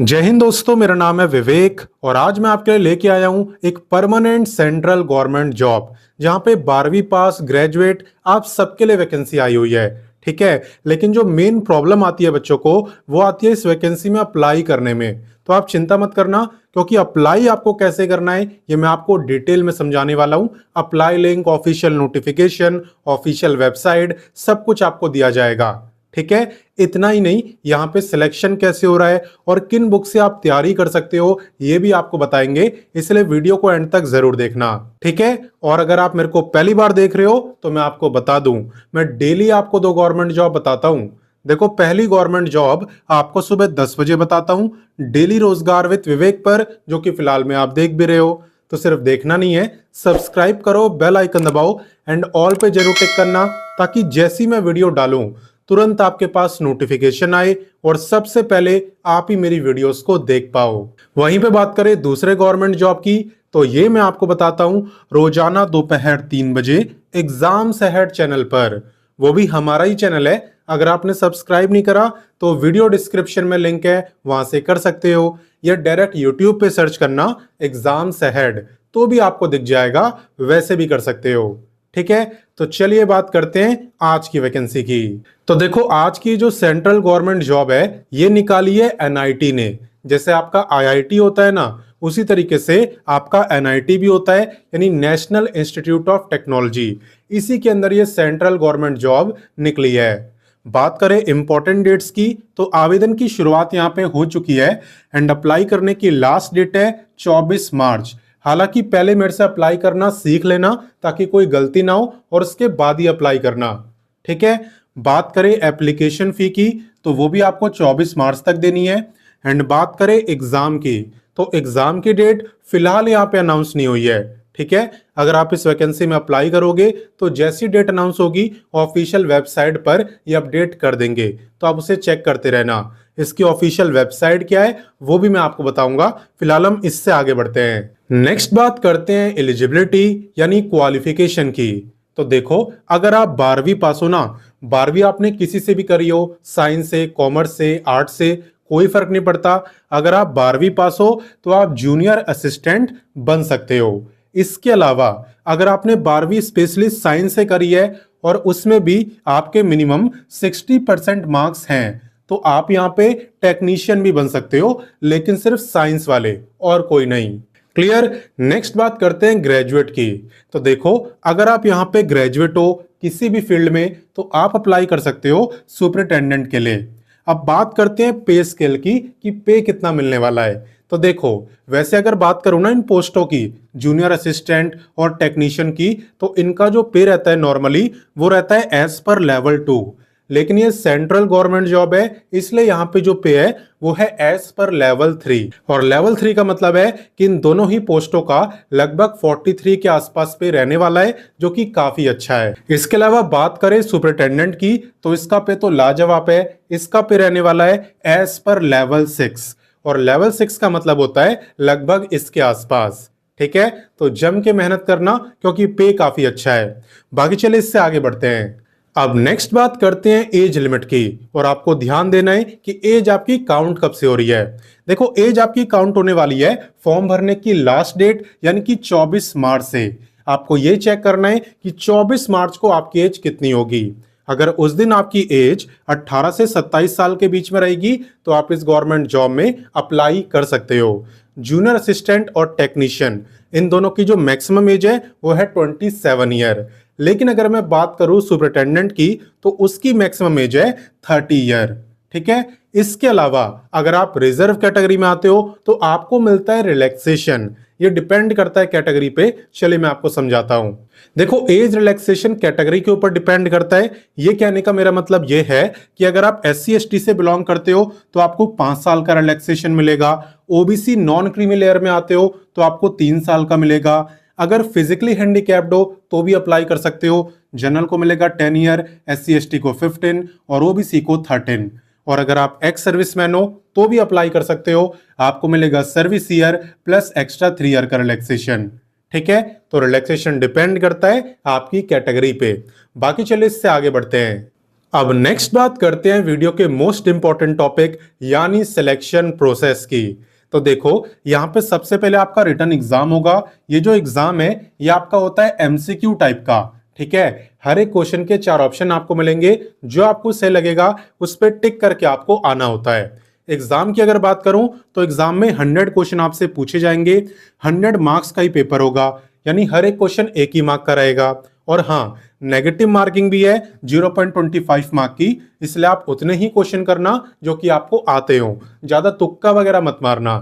जय हिंद दोस्तों, मेरा नाम है विवेक और आज मैं आपके लिए लेके आया हूं एक परमानेंट सेंट्रल गवर्नमेंट जॉब जहां पे 12वीं पास ग्रेजुएट आप सबके लिए वैकेंसी आई हुई है। ठीक है, लेकिन जो मेन प्रॉब्लम आती है बच्चों को वो आती है इस वैकेंसी में अप्लाई करने में। तो आप चिंता मत करना, क्योंकि अप्लाई आपको कैसे करना है ये मैं आपको डिटेल में समझाने वाला हूं। Apply link, official notification, official website, सब कुछ आपको दिया जाएगा। ठीक है, इतना ही नहीं, यहाँ पे सिलेक्शन कैसे हो रहा है और किन बुक से आप तैयारी कर सकते हो ये भी आपको बताएंगे, इसलिए वीडियो को एंड तक जरूर देखना। ठीक है, और अगर आप मेरे को पहली बार देख रहे हो तो मैं आपको बता दूं, मैं डेली आपको 2 गवर्नमेंट जॉब बताता हूं। देखो, पहली गवर्नमेंट जॉब आपको सुबह 10 बजे बताता हूं, डेली रोजगार विद विवेक पर, जो कि फिलहाल में आप देख भी रहे हो। तो सिर्फ देखना नहीं है, सब्सक्राइब करो, बेल आइकन दबाओ एंड ऑल पे जरूर टिक करना, ताकि जैसी मैं वीडियो डालूं तुरंत आपके पास नोटिफिकेशन आए और सबसे पहले आप ही मेरी वीडियोस को देख पाओ। वहीं पे बात करें दूसरे गवर्नमेंट जॉब की, तो ये मैं आपको बताता हूं रोजाना दोपहर 3 बजे एग्जाम्स अहेड चैनल पर, वो भी हमारा ही चैनल है। अगर आपने सब्सक्राइब नहीं करा तो वीडियो डिस्क्रिप्शन में लिंक है, वहां से कर सकते हो, या डायरेक्ट यूट्यूब पे सर्च करना एग्जाम्स अहेड तो भी आपको दिख जाएगा, वैसे भी कर सकते हो। ठीक है, तो चलिए बात करते हैं आज की वैकेंसी की। तो देखो, आज की जो सेंट्रल गवर्नमेंट जॉब है ये निकाली है एनआईटी ने। जैसे आपका आईआईटी होता है ना, उसी तरीके से आपका एनआईटी भी होता है, यानी नेशनल इंस्टीट्यूट ऑफ टेक्नोलॉजी। इसी के अंदर ये सेंट्रल गवर्नमेंट जॉब निकली है। बात करें इंपॉर्टेंट डेट्स की, तो आवेदन की शुरुआत यहाँ पे हो चुकी है एंड अप्लाई करने की लास्ट डेट है 24 मार्च। हालांकि पहले मेरे से अप्लाई करना सीख लेना ताकि कोई गलती ना हो, और उसके बाद ही अप्लाई करना। ठीक है, बात करें एप्लीकेशन फी की, तो वो भी आपको 24 मार्च तक देनी है। एंड बात करें एग्जाम की, तो एग्जाम की डेट फिलहाल यहाँ पे अनाउंस नहीं हुई है। ठीक है, अगर आप इस वैकेंसी में अप्लाई करोगे तो जैसी डेट अनाउंस होगी ऑफिशियल वेबसाइट पर ये अपडेट कर देंगे, तो आप उसे चेक करते रहना। इसकी ऑफिशियल वेबसाइट क्या है वो भी मैं आपको बताऊंगा। फिलहाल हम इससे आगे बढ़ते हैं। नेक्स्ट बात करते हैं एलिजिबिलिटी यानी क्वालिफिकेशन की। तो देखो, अगर आप 12वीं पास हो ना, 12वीं आपने किसी से भी करी हो, साइंस से, कॉमर्स से, आर्ट से, कोई फर्क नहीं पड़ता। अगर आप 12वीं पास हो तो आप जूनियर असिस्टेंट बन सकते हो। इसके अलावा अगर आपने 12वीं स्पेशलिस्ट साइंस से करी है और उसमें भी आपके मिनिमम 60% मार्क्स हैं, तो आप यहाँ पे टेक्नीशियन भी बन सकते हो, लेकिन सिर्फ साइंस वाले, और कोई नहीं। क्लियर। नेक्स्ट बात करते हैं ग्रेजुएट की। तो देखो, अगर आप यहाँ पे ग्रेजुएट हो किसी भी फील्ड में तो आप अप्लाई कर सकते हो सुपरिटेंडेंट के लिए। अब बात करते हैं पे स्केल की कि पे कितना मिलने वाला है। तो देखो, वैसे अगर बात करूं ना इन पोस्टों की, जूनियर असिस्टेंट और टेक्नीशियन की, तो इनका जो पे रहता है नॉर्मली वो रहता है एज पर लेवल 2। लेकिन ये सेंट्रल गवर्नमेंट जॉब है, इसलिए यहाँ पे जो पे है वो है एज पर लेवल 3। और लेवल 3 का मतलब है कि इन दोनों ही पोस्टों का लगभग 43 के आसपास पे रहने वाला है, जो कि काफी अच्छा है। इसके अलावा बात करें सुपरिटेंडेंट की, तो इसका पे तो लाजवाब है। इसका पे रहने वाला है एज पर लेवल 6, और लेवल 6 का मतलब होता है लगभग इसके आसपास। ठीक है, तो जम के मेहनत करना, क्योंकि पे काफी अच्छा है। बाकी चले इससे आगे बढ़ते हैं। अब नेक्स्ट बात करते हैं एज लिमिट की, और आपको ध्यान देना है कि एज आपकी काउंट कब से हो रही है। देखो, एज आपकी काउंट होने वाली है फॉर्म भरने की लास्ट डेट यानी कि 24 मार्च से। आपको ये चेक करना है कि 24 मार्च को आपकी एज कितनी होगी। अगर उस दिन आपकी एज 18 से 27 साल के बीच में रहेगी तो आप इस गवर्नमेंट जॉब में अप्लाई कर सकते हो। जूनियर असिस्टेंट और टेक्नीशियन, इन दोनों की जो मैक्सिमम एज है वो है 27 ईयर। लेकिन अगर मैं बात करूं सुपरिटेंडेंट की, तो उसकी मैक्सिमम एज है 30 ईयर। ठीक है, इसके अलावा अगर आप रिजर्व कैटेगरी में आते हो तो आपको मिलता है रिलैक्सेशन। ये डिपेंड करता है कैटेगरी पे, चलिए मैं आपको समझाता हूं। देखो, एज रिलैक्सेशन कैटेगरी के ऊपर डिपेंड करता है। ये कहने का मेरा मतलब ये है कि अगर आप SC ST से बिलोंग करते हो तो आपको 5 साल का रिलैक्सेशन मिलेगा। ओबीसी नॉन क्रीमी लेयर में आते हो तो आपको 3 साल का मिलेगा। अगर फिजिकली हैंडीकैप्ड हो तो भी अप्लाई कर सकते हो। जनरल को मिलेगा 10 ईयर, SC ST को 15 और ओबीसी को 13। और अगर आप एक्स सर्विसमैन हो तो भी अप्लाई कर सकते हो, आपको मिलेगा service year plus extra 3 year का रिलैक्सेशन। ठीक है, तो रिलैक्सेशन डिपेंड करता है आपकी कैटेगरी पे। बाकी चलिए इससे आगे बढ़ते हैं। अब नेक्स्ट बात करते हैं वीडियो के मोस्ट इंपॉर्टेंट टॉपिक यानी सिलेक्शन प्रोसेस की। तो देखो यहाँ पे सबसे पहले आपका रिटन एग्जाम होगा। ये जो एग्जाम है ये आपका होता है एमसीक्यू टाइप का, ठीक है। हर एक क्वेश्चन के 4 ऑप्शन आपको मिलेंगे, जो आपको सही लगेगा उस पर टिक करके आपको आना होता है। एग्जाम की अगर बात करूं तो एग्जाम में 100 क्वेश्चन आपसे पूछे जाएंगे, 100 मार्क्स का ही पेपर होगा, यानी हर एक क्वेश्चन 1 ही मार्क का रहेगा। और हाँ, नेगेटिव मार्किंग भी है 0.25 मार्क की, इसलिए आप उतने ही क्वेश्चन करना जो कि आपको आते हो, ज्यादा तुक्का वगैरह मत मारना,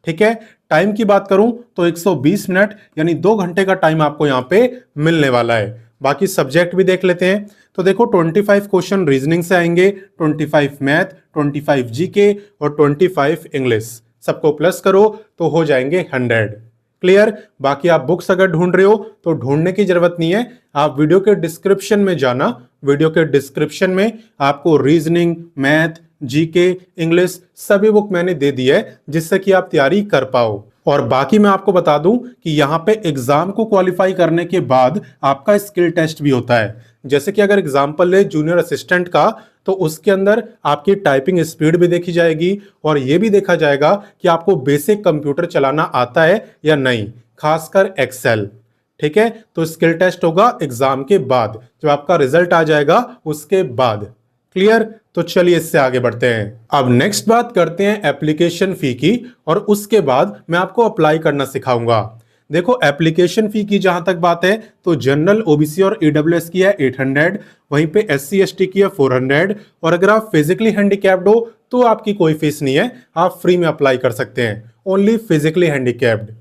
ठीक है। टाइम की बात करूं तो 120 मिनट यानी 2 घंटे का टाइम आपको यहाँ पे मिलने वाला है। बाकी सब्जेक्ट भी देख लेते हैं। तो देखो 25 क्वेश्चन रीजनिंग से आएंगे, 25 मैथ, 25 जीके और 25 इंग्लिश। सबको प्लस करो तो हो जाएंगे 100। क्लियर। बाकी आप बुक्स अगर ढूंढ रहे हो तो ढूंढने की जरूरत नहीं है, आप वीडियो के डिस्क्रिप्शन में जाना। वीडियो के डिस्क्रिप्शन में आपको रीजनिंग, मैथ, जीके, इंग्लिश सभी बुक मैंने दे दी है, जिससे कि आप तैयारी कर पाओ। और बाकी मैं आपको बता दूं कि यहाँ पे एग्जाम को क्वालिफाई करने के बाद आपका स्किल टेस्ट भी होता है। जैसे कि अगर एग्जाम्पल ले जूनियर असिस्टेंट का, तो उसके अंदर आपकी टाइपिंग स्पीड भी देखी जाएगी और यह भी देखा जाएगा कि आपको बेसिक कंप्यूटर चलाना आता है या नहीं, खासकर एक्सेल, ठीक है। तो स्किल टेस्ट होगा एग्जाम के बाद, जब आपका रिजल्ट आ जाएगा उसके बाद। क्लियर। तो चलिए इससे आगे बढ़ते हैं। अब नेक्स्ट बात करते हैं एप्लीकेशन फी की, और उसके बाद मैं आपको अप्लाई करना सिखाऊंगा। देखो एप्लीकेशन फी की जहां तक बात है तो जनरल, ओबीसी और ईडब्ल्यूएस की है 800, वहीं पे एससी एसटी की है 400, और अगर आप फिजिकली हैंडीकैप्ड हो तो आपकी कोई फीस नहीं है, आप फ्री में अप्लाई कर सकते हैं, ओनली फिजिकली हैंडीकैप्ड,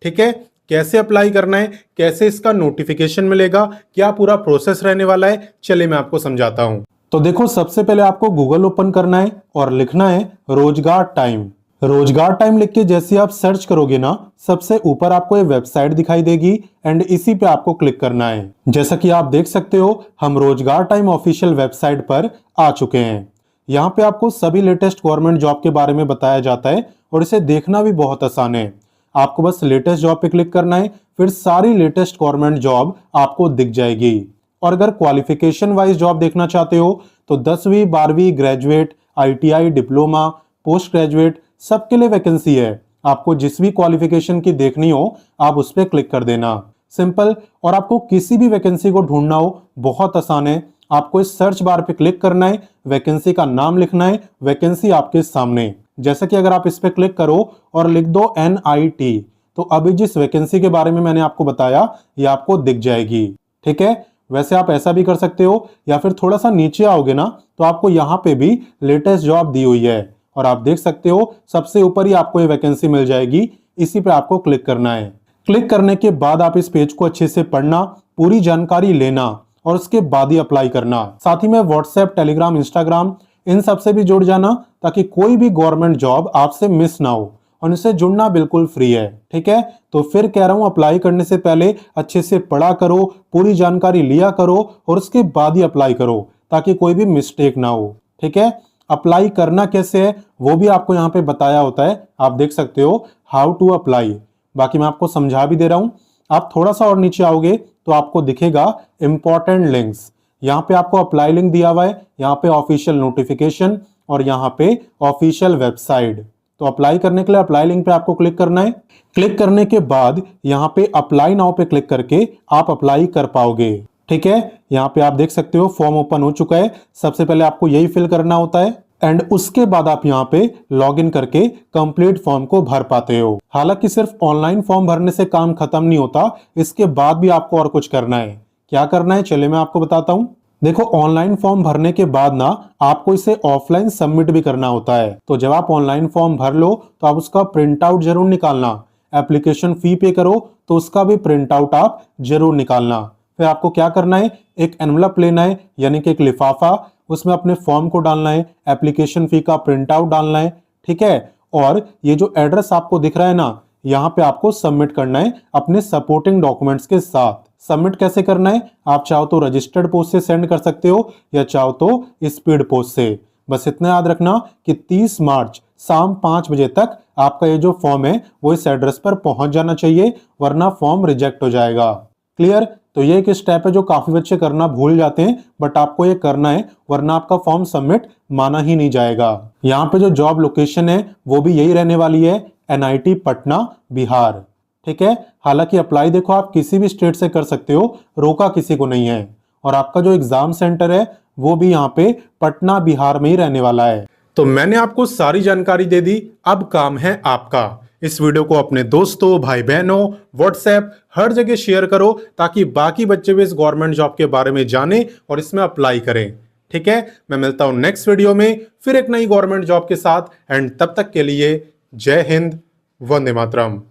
ठीक है। कैसे अप्लाई करना है, कैसे इसका नोटिफिकेशन मिलेगा, क्या पूरा प्रोसेस रहने वाला है, चलिए मैं आपको समझाता हूं। तो देखो सबसे पहले आपको गूगल ओपन करना है और लिखना है रोजगार टाइम। रोजगार टाइम लिख के जैसे आप सर्च करोगे ना, सबसे ऊपर आपको ये वेबसाइट दिखाई देगी एंड इसी पे आपको क्लिक करना है। जैसा कि आप देख सकते हो हम रोजगार टाइम ऑफिशियल वेबसाइट पर आ चुके हैं। यहाँ पे आपको सभी लेटेस्ट गवर्नमेंट जॉब के बारे में बताया जाता है और इसे देखना भी बहुत आसान है। आपको बस लेटेस्ट जॉब पे क्लिक करना है, फिर सारी लेटेस्ट गवर्नमेंट जॉब आपको दिख जाएगी। और अगर क्वालिफिकेशन वाइज जॉब देखना चाहते हो तो 10वीं 12वीं graduate, ITI, diploma, post graduate सबके लिए वैकेंसी है। आपको जिस भी क्वालिफिकेशन की देखनी हो आप उस पर क्लिक कर देना, सिंपल। और आपको किसी भी वैकेंसी को ढूंढना हो बहुत आसान है। आपको इस सर्च बार पे क्लिक करना है, वैकेंसी का नाम लिखना है, वैकेंसी आपके सामने। जैसे कि अगर आप इस पे क्लिक करो और लिख दो NIT, तो अभी जिस वैकेंसी के बारे में मैंने आपको बताया ये आपको दिख जाएगी, ठीक है। वैसे आप ऐसा भी कर सकते हो, या फिर थोड़ा सा नीचे आओगे ना तो आपको यहाँ पे भी लेटेस्ट जॉब दी हुई है और आप देख सकते हो सबसे ऊपर ही आपको ये वैकेंसी मिल जाएगी। इसी पे आपको क्लिक करना है। क्लिक करने के बाद आप इस पेज को अच्छे से पढ़ना, पूरी जानकारी लेना और उसके बाद ही अप्लाई करना। साथ ही में व्हाट्सएप, टेलीग्राम, इंस्टाग्राम इन सब से भी जुड़ जाना, ताकि कोई भी गवर्नमेंट जॉब आपसे मिस ना हो। और इनसे जुड़ना बिल्कुल फ्री है, ठीक है। तो फिर कह रहा हूं अप्लाई करने से पहले अच्छे से पढ़ा करो, पूरी जानकारी लिया करो और उसके बाद ही अप्लाई करो, ताकि कोई भी मिस्टेक ना हो, ठीक है। अप्लाई करना कैसे है वो भी आपको यहाँ पे बताया होता है, आप देख सकते हो हाउ टू अप्लाई। बाकी मैं आपको समझा भी दे रहा हूं। आप थोड़ा सा और नीचे आओगे तो आपको दिखेगा इंपॉर्टेंट लिंक्स। यहाँ पे आपको अप्लाई लिंक दिया हुआ है, यहाँ पे ऑफिशियल नोटिफिकेशन और यहाँ पे ऑफिशियल वेबसाइट। तो अप्लाई करने के लिए अप्लाई लिंक पे आपको क्लिक करना है। क्लिक करने के बाद यहाँ पे अप्लाई नाउ पे क्लिक करके आप अप्लाई कर पाओगे, ठीक है। यहाँ पे आप देख सकते हो फॉर्म ओपन हो चुका है। सबसे पहले आपको यही फिल करना होता है एंड उसके बाद आप यहाँ पे लॉग इन करके कंप्लीट फॉर्म को भर पाते हो। हालांकि सिर्फ ऑनलाइन फॉर्म भरने से काम खत्म नहीं होता, इसके बाद भी आपको और कुछ करना है। क्या करना है चलिए मैं आपको बताता हूँ। देखो ऑनलाइन फॉर्म भरने के बाद ना आपको इसे ऑफलाइन सबमिट भी करना होता है। तो जब आप ऑनलाइन फॉर्म भर लो तो आप उसका प्रिंट आउट जरूर निकालना। एप्लीकेशन फी पे करो तो उसका भी प्रिंट आउट आप जरूर निकालना। फिर आपको क्या करना है, एक एनवलप लेना है यानी कि एक लिफाफा, उसमें अपने फॉर्म को डालना है, एप्लीकेशन फी का प्रिंट आउट डालना है, ठीक है। और ये जो एड्रेस आपको दिख रहा है ना, यहाँ पे आपको सबमिट करना है अपने सपोर्टिंग डॉक्यूमेंट्स के साथ। सबमिट कैसे करना है, आप चाहो तो रजिस्टर्ड पोस्ट से सेंड कर सकते हो या चाहो तो स्पीड पोस्ट से। बस इतना याद रखना कि 30 मार्च शाम 5 बजे तक आपका ये जो फॉर्म है वो इस एड्रेस पर पहुंच जाना चाहिए, वरना फॉर्म रिजेक्ट हो जाएगा। क्लियर। तो ये एक स्टेप है जो काफी बच्चे करना भूल जाते हैं, बट आपको ये करना है वरना आपका फॉर्म सबमिट माना ही नहीं जाएगा। यहाँ पे जो जॉब लोकेशन है वो भी यही रहने वाली है, NIT पटना बिहार। ठीक है, हालांकि अप्लाई देखो आप किसी भी स्टेट से कर सकते हो, रोका किसी को नहीं है। और आपका जो एग्जाम सेंटर है वो भी यहाँ पे पटना बिहार में ही रहने वाला है। तो मैंने आपको सारी जानकारी दे दी, अब काम है आपका। इस वीडियो को अपने दोस्तों, भाई बहनों, व्हाट्सएप हर जगह शेयर करो ताकि बाकी बच्चे भी इस गवर्नमेंट जॉब के बारे में जाने और इसमें अप्लाई करें। ठीक है, मैं मिलता हूं नेक्स्ट वीडियो में फिर एक नई गवर्नमेंट जॉब के साथ। एंड तब तक के लिए जय हिंद, वंदे मातरम।